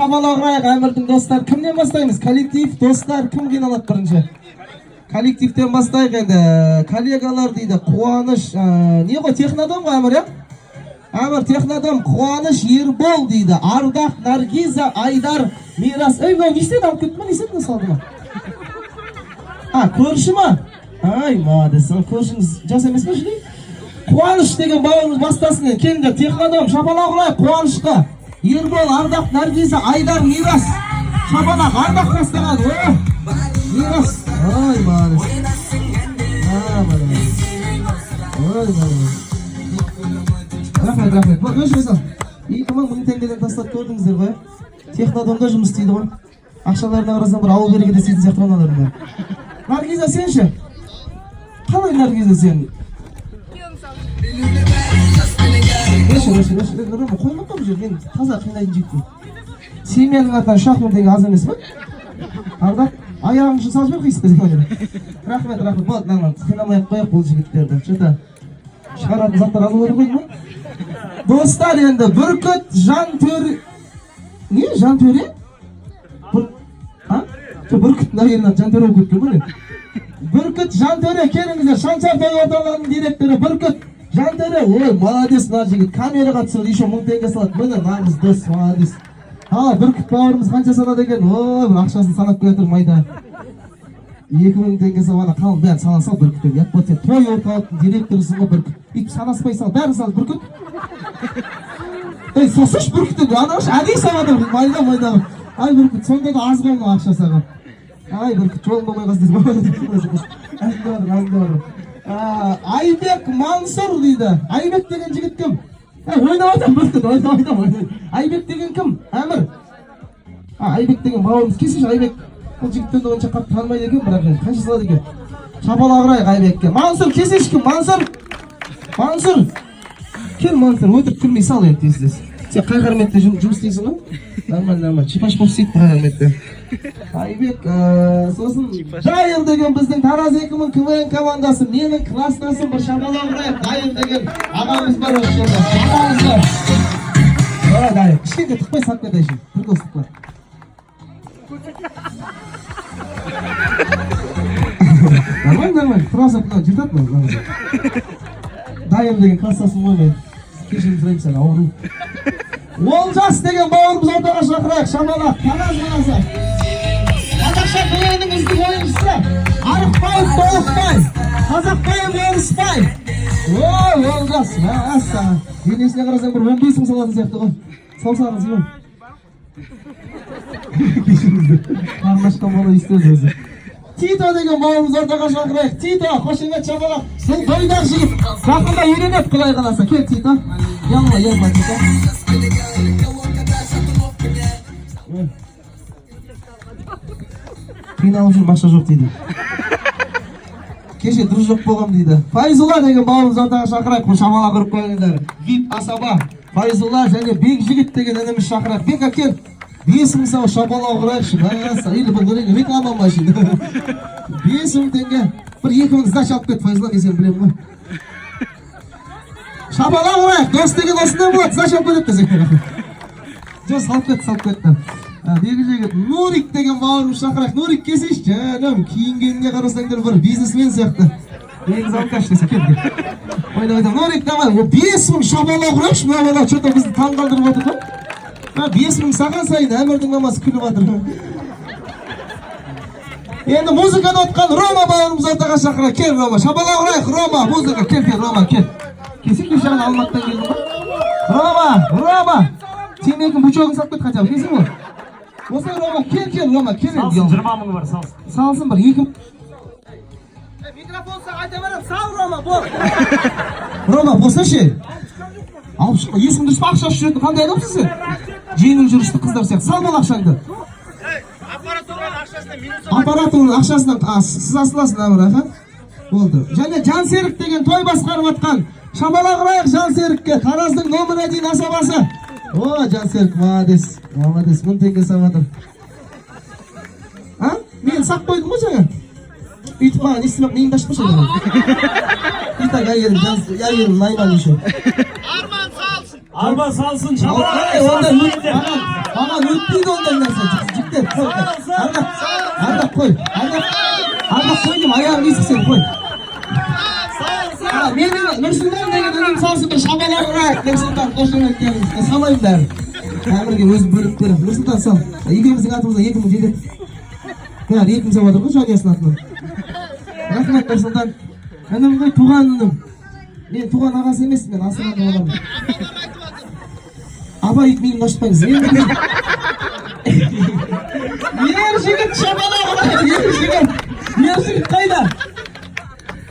Шабалағырайық әмірдің достар. Кімнен бастаймыз? Коллектив, достар, кім қиналады бірінші? Коллективтен бастайық енді. Коллегалар дейді, Қуаныш, не ғой, Технодом ғой әмір, әмір, Технодом, Қуаныш, Ербол дейді, Ардақ, Наргиза, Айдар, Мирас. Ей, мынау не істеді, алып кетті ма, не істеді, салды ма? Көрші ма? Ай, мадес, көршіңіз жас емес пе жүрей? Қуаныш деген бауырымыз бастасын, келіңдер, Технодом, Шабалағырайық, Қуанышқа. Ербол, Ардақ, Наргиза, Айдар, Мирас. Шабалақ, Ардақ бастаған, Мирас. Ай, мадес. Рахмет. Өшіресің. 2000 теңгеден тастап көрдіңіздер ғой. Технодомда жұмыс істейді ғой. Ақшаларына қарасам бір ауыл берекеде істейтін сияқты оналардың. Наргиза, сен ше? Қалай Наргиза сен? Өшір. Қоймақ қой бұл жер, мен таза қинайтын жеттім. Семьяның атынан шахмын деген аз емес пе? Ардақ, аяғың үшін салып жібер қиысты деген. Рахмет. Болды, нағынан қинамай-ақ қояқ бұл жігіттерді. Что-то шығаратын заттар алу керек қойды ма? Достар енді Бүркіт, Жантөре... Не? Жантөре? Бүркіттің әйелінен Жантөре болып кеткен ғой? Бүркіт, Жантөре, келіңіздер. Шаншар той орталығының директоры Бүркіт, Жантөре. Ой, молодец, мына жігіт. Камераға түсірді, еще 1000 теңге салады. Міне, нағыз дос, молодец. Бүркіт бауырымыз қанша санады екен? Ой, бір ақшасын санап келатыр майда. 2000 теңге салғана қалың бәрін сала сал Бүркіттен. Яппа, сен той орталықтың директорысың ғой Бүркіт. Ит санаспай сал, бәрін сал Бүркіт. Ей, сосыш Бүркіттен, анауш әдей салады майда. Ай, Бүркіт, сонда да аз ғой мына ақша саған. Ай, Бүркіт, жолың болмай қалсын. Айбек Мансұр дейді. Айбек деген жігіт кім? Ойнап атам Бүркіт, ойнап. Айбек деген кім? Әмір. Айбек деген бауырымыз. Кесеш Айбек. Бұл жігіттен онша қатты танымайды екен, бірақ қанша салады екен. Шабалағырайық Айбекке. Мансұр, кесеш кім? Мансұр. Кел Мансұр, өтіріп күлмей сал енді тез. Сен қай қарметте жұмыс істейсің ғой? Нормально. Чипаш болып істейді қай қарметте. Айбек, сосын Дайыр деген біздің Тараз 2000 КВН командасы. Менің класстасым бір Шабалағырайық Дайыр деген ағамыз бар осы жерде. Ағамыздар. Дайыр, кішкенде тұқпай сап кет әшін. Бір достық бар. Нормально. Тұрасып бұна жыртат ма? Дайыр деген класстасым ғой мен. Кешірім сұрайым сән, ауыру. Олжас деген бауырымыз ортаға шақырайық. Шабалақ, Тараз қаласы. Қазақша КВНнің үздік ойыншысы. Арықбаев Толықбай. Қазақбаев Еріспай. Ой, Олжас, мәссаған. Денесіне қарасаң бір 15 мың салатын сияқты ғой. Салсаңыз ем. Кешіріңіздер. Қарнашқан бала істеді өзі. Тито деген бауырымыз ортаға шақырайық. Тито, қошемет Шабалақ. Бұл бойдақ жігіт. Жақында үйренеді Құдай қаласа. Кел Тито. Елма Тито. Қиналып жүріп ақша жоқ дейді. Кеше дұрыс жоқ болғам дейді. Файзулла деген бауырымыз ортаға шақырайық. Бұл Шабалақ ұрып қойыңдар. Вип Асаба. Файзулла және Бек жігіт деген ініміз шақырайық. Бека кел. 5000 сау Шабалағырайықшы. Или бұл реклама ма жейді. 5000 теңге. Бір 2000 сдача алып кет Файзулла, мен сен білем ғой. Шабалағырайық. Дос деген осындай болады. Сдача алып кетті десек. Жоқ, салып кетті. Бегі жегет Нурик деген бауырымыз шақырайық. Нурик кесеш, жаным, киінгеніне қарасаңдар бір бизнесмен сияқты. Негіз алып қаш десе, келді. Ойнап Нурик давай, 5000 Шабалағырайықшы, мына бала, что-то бізді таңғалдырып отыр ғой. 5000 саған сайын әмірдің мамасы күліп жатыр. Енді музыканы отқан Рома бауырымыз ортаға шақырайық. Кел Рома, Шабалағырайық Рома, музыка, кел Рома, кел. Кесек кешағын Алматтан келдің ба? Рома! Темекін бұчоғын сап кет қачап, кесің ғой? Осылай Рома, кел Рома, кел. Салсын, 20 мың бар, салсын. Салсын бір, 2... Микрофон сақ айта барам, сал Рома, бол! Рома, болса ше? Алып шықпа, есің дұрыс па ақшасы жүретін қандай адамсың сен? Жеңіл жүрісті қыздар сияқты, сал бол ақшаңды. Аппаратурның ақшасынан сіз асыласың әмір, аға? Болды. Және Жансерік деген той басқарып атқан. Шабалағырайық Жансерікке, Тараздың номер 1 асабасы. О, Жансерік, молодец, 1000 теңге сабатыр. Мен сақ қойдым ғой жаңа? Үйтіп маған естімек миыңды ашып қойшы. Итак, әйерім Найман еще. Арман салсын. Арба салсын, маған өтпейді ондай нәрсе. Жігіттер, қой. Ардақ қой. Ардақ қой деймін, аяғын есіксен қой. Мен Нұрсұлтан деген үнім салсын, бір шабалар ұрайық. Нұрсұлтан, қошемет келіңіз. Салайын бәрі. Әмірге өзім бөліп берем. Нұрсұлтан сал. Екеуміздің атымызда 2000 жетеді. Бәрі 2000 отыр ғой жаниясының атынан. Рахмет Нұрсұлтан. Інім ғой, туған інім. Мен туған ағасы емеспін, мен асырады оламын. Апа итмейін қашпаңыз. Ер жігіт шабала қылайын, ер жігіт. Ер жігіт қайда?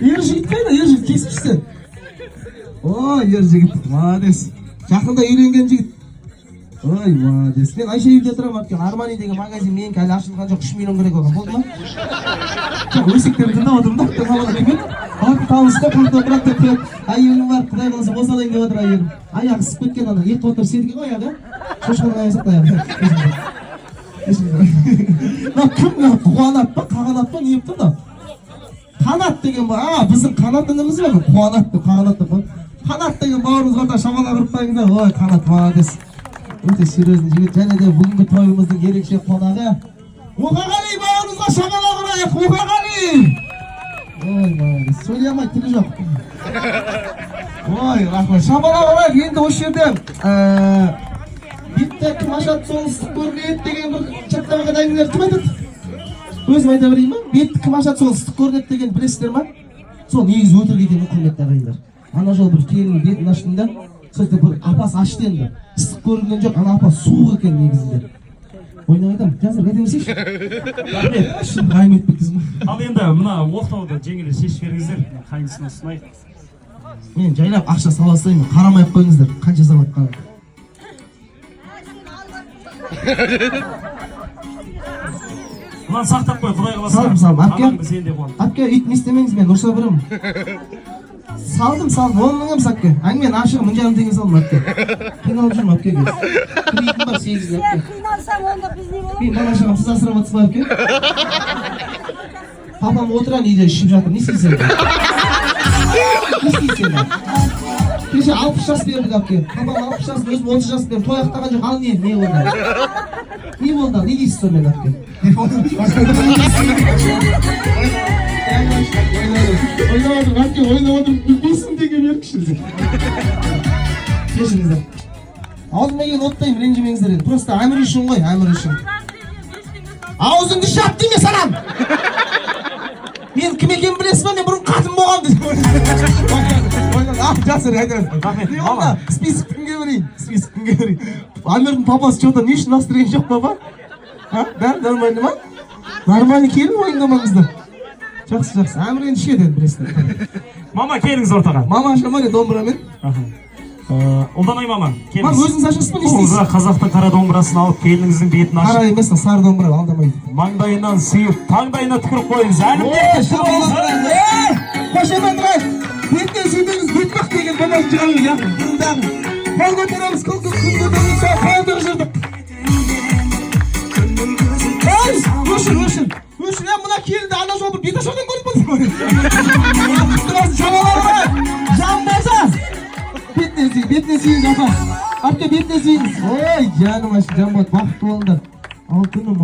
Ер жігіт кескішті. Ой, ер жігіт, молодец. Жақында үйленген жігіт. Ой, молодец. Мен Айша үйде тұрам, Армани деген магазин менің әлі ашылған жоқ, 3 миллион керек оған, болды ма? Өсектерді тыңдап отырмын да, қабала кемен. Аты табысты, қырды отырады деп тұрады. Айелім бар, құдай қаласа босалайын деп отыр айелім. Аяғы ісіп кеткен ана, екі отыр седіген ғой аяғы. Шошқаның аясақ аяғы. Кім қуанат па, қағанат па, не епті да? Қанат деген ба, біздің қанат ініміз ба? Қуанат деп, қағанат деп қой. Қанат деген бауырымыз қата шамала қырып қойыңыздар. Ой, қанат, молодец. Өте серьезный жігіт, және де бүгінгі тойымыздың ерекше қонағы Мұқағали бауырымызға шамала қырайық, Мұқағали! Ой, молодец, сөйлей алмай тілі жоқ. Ой, рахмет, шамала қырайық, енді осы жерде бетті кім ашады солтүстік көрінеді деген бір чаттамаға дайындар кім айтады? Өзім айта берейін ма? Бетті кім ашады солтүстік көрінеді деген білесіздер ма? Сол негізі өтірік екенін құрметті ағайындар. Ана жол бір келіннің бетін аштым да, сөйтіп бір апасы ашты енді. Ыстық көрінген жоқ, ана апа суық екен негізінде. Ойнап айтамын, қазір қайда берсейші? Рахмет. Шын қайым етпекізім. Ал енді мына оқтауды жеңіле шешіп беріңіздер. Қайсысына ұсынайық? Мен жайлап ақша сала салайын, қарамай қойыңыздар, қанша сағатқа. Мынаны сақтап қой, құдай қаласа. Салдым, әпке, ит не істемеңіз, мен ұрса бірім. Салдым, 10 мың еміз әпке. Әңмен ашығы мұнжағын деген салдым әпке. Қиналып жүрмін әпке кез. Кірмейтін бар 8 әпке. Қиналсам онда біз не боламыз? Мен бала шағам, сіз асырап атсыз ба әпке? Папам отыран үйде ішіп жатыр, не істейсің? Не істейсің? Кеше 60 жас бердік әпке. Папам 60 жас, өзім 30 жас бердім. Той ақтаған жоқ, ал не болды? Не болды, не дейсіз сонымен әпке? Ойнап отырм, білсін деген еркішілді. Кешіңіздер. Алдыма кейін оттайым, ренжімеңіздер енді. Просто әмір үшін ғой, әмір үшін. Аузыңды шап дейме санам! Мен кім екен білесіз ба, мен бұрын қатын болғам дедім. Жасыр, айтайын. Не олда, список кімге берейін? Әмірдің папасы что-то не үшін настроен жоқ папа? Бәрі нормальный ма? Нормальный келін ойындамаңыздар. Жақсы, әмір енді шеді енді білесіздер. Мама, келіңіз ортаға. Мама аша ма не домбырамен? Ұлданай мама, келіңіз. Мам, өзіңіз ашасыз ба не істейсіз? Қазақтың қара домбырасын алып, келініңіздің бетін ашып. Қара емес, сары домбыра, алдамайды. Маңдайынан сүйіп, таңдайына түкіріп қойыңыз. Қошемет райт! Бетіне сүйдіңіз, бетмақ деген болмақ жүріңіз, я? Қол көтереміз, күн көтереміз, қолдыр жүрдік. Өшін, мына келінді ана жол бір бет ашардан көріп болдың ғой. Құттығасын шамалары, жан болса. Бетіне сүйіңіз, апа. Апке бетіне сүйіңіз. Ой, жаным ашын, жан болады, бақытты болыңдар. Алтыным,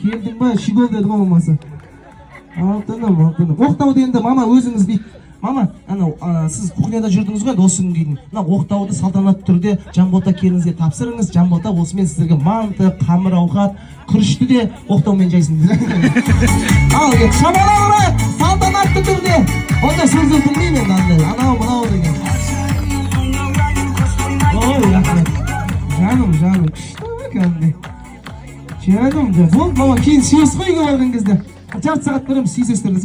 келдің ба, шигол деді ғой мамасы. Алтыным. Оқтауды енді, мама, өзіңіз бейт. Мама, сіз кухняда жүрдіңіз ғой, осы күн кейін. Мына оқтауды салтанатты түрде Жанбота келіңізге тапсырыңыз. Жанбота осымен сіздерге манты, қамыр ауқат, күрішті де оқтаумен жайсын. Ал, шамала ұрайық, салтанатты түрде. Онда сөзді білмеймін енді, анау деген. Ой, рахмет. Жаным, күшті кәдімгі. Жаным, болды, мама, кейін сүйес қойға барған кезде. Жарты сағат береміз, сүйсестеріңіз.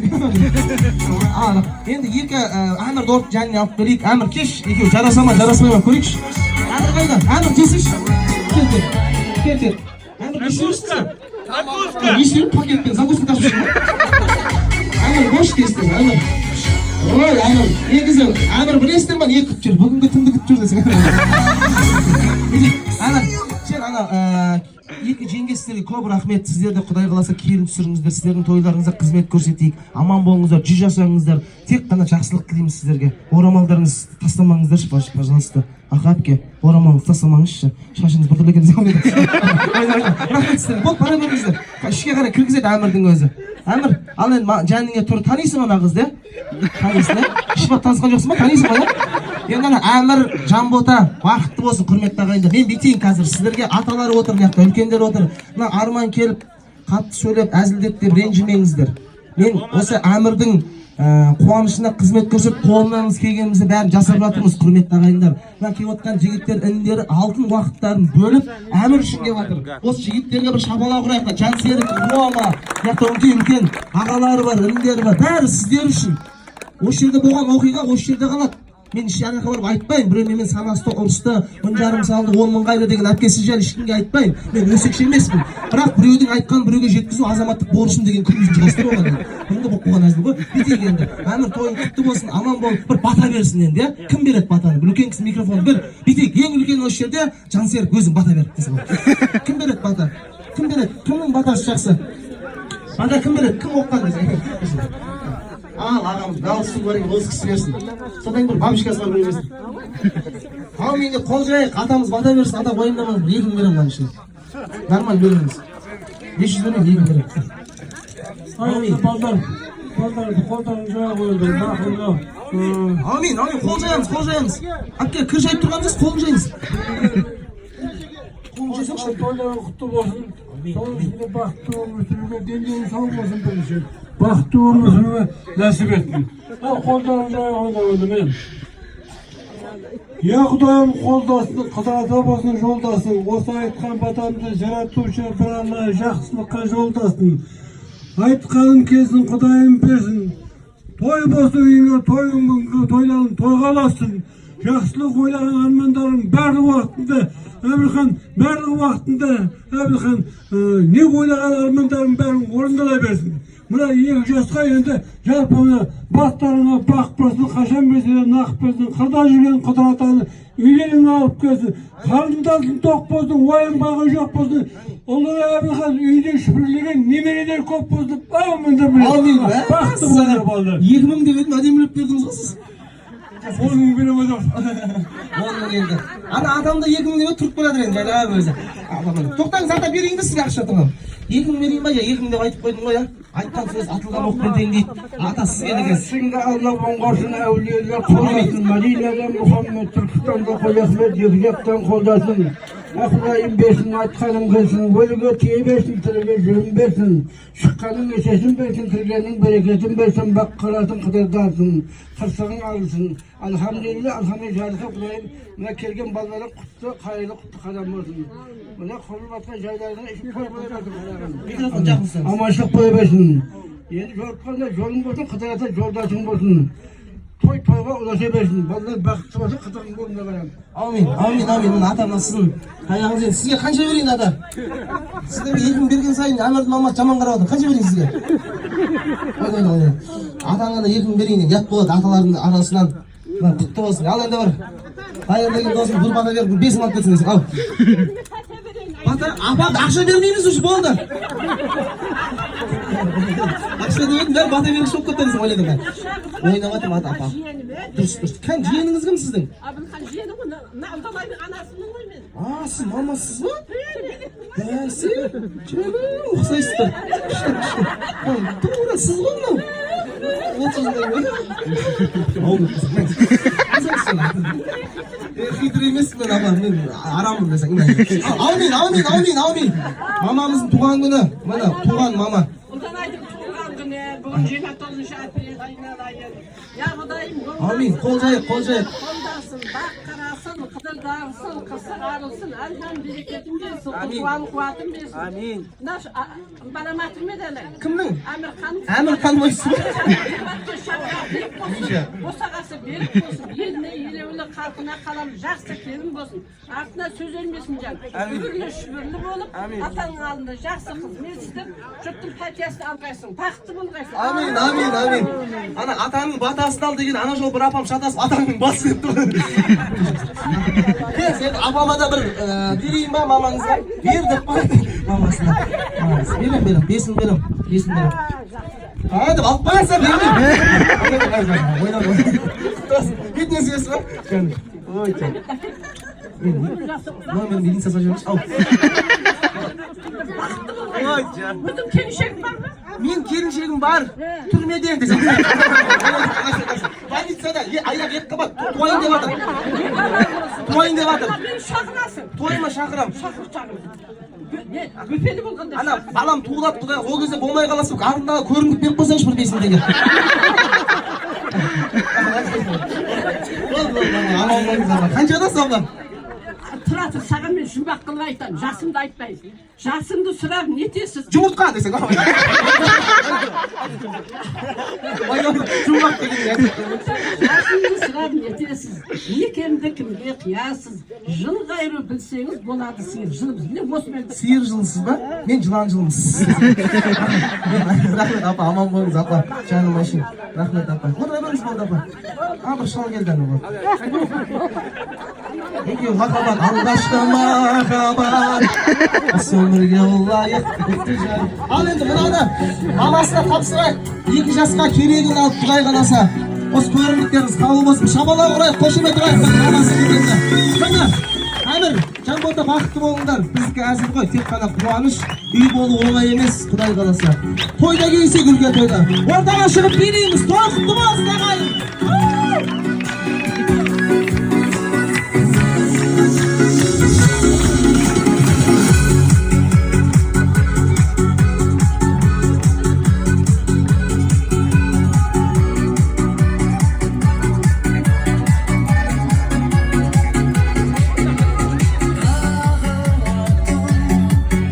Енді екі әмір дорт жәніне алып көрейік. Әмір кеш, екеу жарасама, жараспай ма көрейікші. Әмір қайда? Әмір жесейші. Кел. Әмір ештеріңізші? Ештерің пакетпен, загрузка ташып ма? Әмір бош кестің, әмір. Ой, әмір, негізі, әмір білесіздер ма, не күтіп жүр? Бүгінгі түнді күтіп жүр десің. Әмір, сен екі жеңге сіздерге көп рахмет. Сіздерді Құдай қаласа келін түсіріңіздер, сіздердің тойларыңызда қызмет көрсетейік. Аман болыңыздар, жүз жасаңыздар. Тек қана жақсылық тілейміз сіздерге. Орамалдарыңыз тастамаңыздаршы, пожалуйста. Аға әпке, орамалыңызды тастамаңызшы. Шашыңыз біртүрлі екен десем. Рахмет сіздерге. Бол, пара беріңіздер. Ішке қарай кіргізеді Әмірдің өзі. Әмір, ал енді жаныңа тұр, танисың ана қызды? Танисың, ішіп танысқан жоқсың ба? Танисың ба? Енді ана Әмір, Жанбота, бақытты болсын, құрметті ағайындар. Мен бүйтейін қазір, сіздерге аталары отыр, мына үлкендер отыр. Мына Арман келіп, қатты сөйлеп, әзілдеп деп ренжімеңіздер. Мен осы Әмірдің қуанышына қызмет көрсетіп, қолынан келгенімізді бәрін жасап жатырмыз, құрметті ағайындар. Мына келіп отқан жігіттер, інілері алтын уақыттарын бөліп, Әмір үшін келіп жатыр. Осы жігіттерге бір шапалақ ұрайық, Жансерік, Рома, үлкен ағалары бар, інілері бар, бәрі сіздер үшін. Осы жерде болған оқиға осы жерде қалады. Мен еш жаққа барып айтпаймын, біреу мен санасты ұрысты, 10 жарым салды, 10 мың қайда деген әпкесі жайлы ешкімге айтпаймын. Мен өсекші емеспін. Бірақ біреудің айтқан біреуге жеткізу азаматтық борышым деген күнімізді жастыр оған. Бұнды болып қойған әзіл ғой. Бүйтейік енді. Әмір тойың құтты болсын, аман болып, бір бата берсін енді, иә? Кім береді батаны? Бір үлкен кісі микрофон бер. Бүйтейік, ең үлкен осы жерде Жансерік өзің бата бер десе болады. Кім береді бата? Кім береді? Кімнің батасы жақсы? Бата кім береді? Кім оққан десе? Ал ағамыз, галстук бар екен, осы кісі берсін. Содан бір бабушкасы бар бермесін. Ал менде қол жайық, атамыз бата берсін, ата уайымдамаңыз, 2 мың беремін ішіне. Нормально беріңіз. 500 беремін, 2 мың беремін. Амин. Қолдарың жая қойылды, Амин, қол жаямыз. Әпке, кір жайып тұрғаныңыз, қолын жайыңыз. Қолын жайсаңшы. Тойларың құтты болсын. Соның ішінде бақытты өмір сүруге, денің сау болсын бірінші. Бақытты өмір сүруге нәсіп етсін. Қолдарың жая қойылды мен. Я Құдайым қолдасын, қыдырата болсын жолдасын. Осы айтқан батамды жаратушы бір Алла жақсылыққа жолдасын. Айтқаным келсін, Құдайым берсін. Той болсын үйіңе, тойларың тойғаласын. Жақсылық ойлаған армандарың барлық уақытында, Әбілхан, барлық уақытында, Әбілхан, не ойлаған армандарың бәрін орындала берсін. Мына 2 жасқа енді жалпы бақтарыңа бақ болсын, қашан берсен нақ берсін, қырда жүрген қыдыратаны үйлеріңе алып келсін, қарындасың тоқ болсын, уайымбағы жоқ болсын, ұлы Әбілхан үйде шүпірлеген немерелер көп болсын, бақытты болар балдар. 2 мың деп едім, әдемілеп бердіңіз ғой сіз. 10 мың берем адам. 10 мың енді. Ана адамда 2 мың деп тұрып барады енді, жайлап өзі. Тоқтаңыз, ата берейін де сізге ақша тұрмын. 2 мың берейін ба, 2 мың деп айтып қойдың ғой, айтқан сөз атылған оқ бітейін дейді. Ата сізге деген. Сіңді Алла оңғасын, әулиелер қолдасын, Мәдинеден Мұхаммед, Түркістанда Қожахмет, Екжақтан қолдасын. Құдайым берсін, айтқаным келсін, өліге тие берсін, тіріге жүрім берсін, шыққаның есесін берсін, кіргенің берекетін берсін, бақ қарасын, қыдырдасын, қырсығың алсын. Алхамдулилля, жарыққа Құдайым, мына келген балаларың құтты, қайырлы құтты қадам болсын. Мына құрылып атқан жайларына ішіп қой берсін. Аманшылық қой берсін. Енді жорытқанда жолың болсын, қыдырата жолдасың болсын. Тойға ұласа берсін, балалар бақытты болсын, қыдырың болыңда қарам. Амин. Ата сіздің қаяғыңыз енді. Сізге қанша берейін ата? Сізге 2 мың берген сайын Әмірдің мамасы жаман қарап отыр. Қанша берейін сізге? Атаңа да 2 мың берейін, ят болады аталардың арасынан. Құтты болсын. Ал енді бар. Қайыр деген досым, бір бата беріп, 5 мың алып кетсін десің. Ал. Апа, ақша бермейміз уже, болды. Ақша демедім, бәрі бата беріп шоқ көттіңіз ойледім мен. Ойнап атым апа. Дұрыс. Кән жиеніңіз кім сіздің? Абылхан жиені ғой, Алдамайдың анасының ғой мен. Сіз мамасыз ба? Бәсі, ұқсайсыздар. Тура, сіз ғой мынау? 30 жылдай ғой? Хитр емеспін мен апа, мен арамын десең. Аумин. Мамамыздың туған күні, мына туған мама. Ұлданайдың туған күні, бүгін 29 апрель айналайын. Я Құдайым, Амин, қол жайық. қолдасын, бақ қарасын, қыдырдарсын, қысыр арылсын, әлхан берекетін берсін, қуан қуатын берсін. Амин. Наш бараматың ме дәлі? Кімнің? Әмірхан бойсың. Босағасы берік болсын, еліне елеулі халқына қалам жақсы келін болсын. Артына сөз өлмесін жан. Үбірлі шүбірлі болып, атаның алдында жақсы қызмет істеп, жұрттың пәтиясын алғайсың. Бақытты болғайсың. Амин, амин, амин. Ана атаның батасын ал деген ана жол бір апам шатасып атаның басы деп тұр. Сен апама да бір берейін ба мамаңызға? Бер деп қой мамасына. Берем, бесін берем. Деп алып қоясың, бермеймін. Ойнап. Бетіне сүйесіз ба? Ой, жан. Мен милицияға жүрмеш. Ау. Ой, жан. Өзің келіншегің бар ма? Мен келіншегім бар. Түрмеден десем. Полицияда аяқ ет қабат. Туайын деп жатыр. Мені шақырасың. Тойыма шақырам. Шақыр. Бөпелі болғанда Ана балам туылады құдай, ол кезде болмай қаласың. Артындағы көрімдік беріп қойсаңшы бір бесіндегі. Қаншадасың абла? тұра тұр, саған мен жұмбақ қылып айтамын, жасымды айтпайсың. Жасымды сұрап нетесіз? Жұмыртқа десең. Жұмбақ деген. Жасымды сұрап нетесіз? Некемді кімге қиясыз? Жыл қайры білсеңіз болады сиыр жылымыз. Не осымен Сиыр жылысыз ба? Мен жылан жылымыз. Рахмет апа, аман болыңыз апа. Жаным машин. Рахмет апа. Отыра беріңіз болды апа. Бір шал келді ана бұл. Екеуі махаббат, алғашқы махаббат. Осы өмірге лайық. Ал енді мынаны мамасына тапсырайық. 2 жасқа керегін алып Құдай қаласа. Осы көрімдіктеріңіз қабыл болсын. Шабалақ ұрайық, қошемет ұрайық. Мамасы келгенде. Міне, Әмір, Жанбота бақытты болыңдар. Біздікі әзір ғой, тек қана қуаныш. Үй болу оңай емес, Құдай қаласа. Тойда келсек үлкен тойда. Ортаға шығып билейміз, тоқты болсын ағайын.